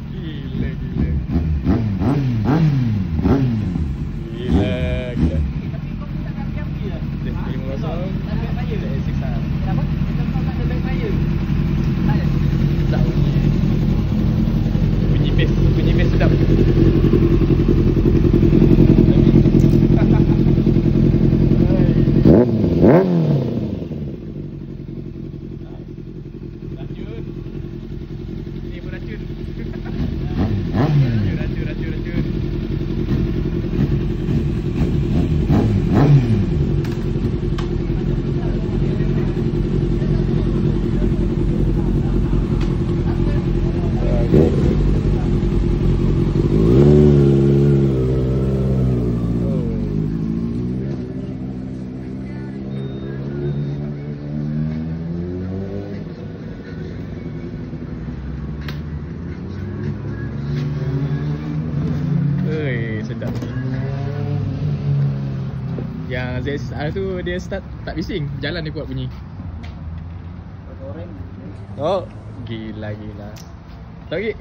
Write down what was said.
Gila, gila. Gila, gila. Tapi kau tak kaki-kaki lah. Dia 50. Tak ada baik saya. Dia 6 up. Kenapa? Macam kau tak ada baik saya. Tak ada. Sedap bunyi. Bunyi bass sedap. Racun. Ini pun racun. Racun. Sedap ni. Yang ZSR tu dia start tak bising, jalan dia kuat bunyi. Oh, gila. Tak lagi.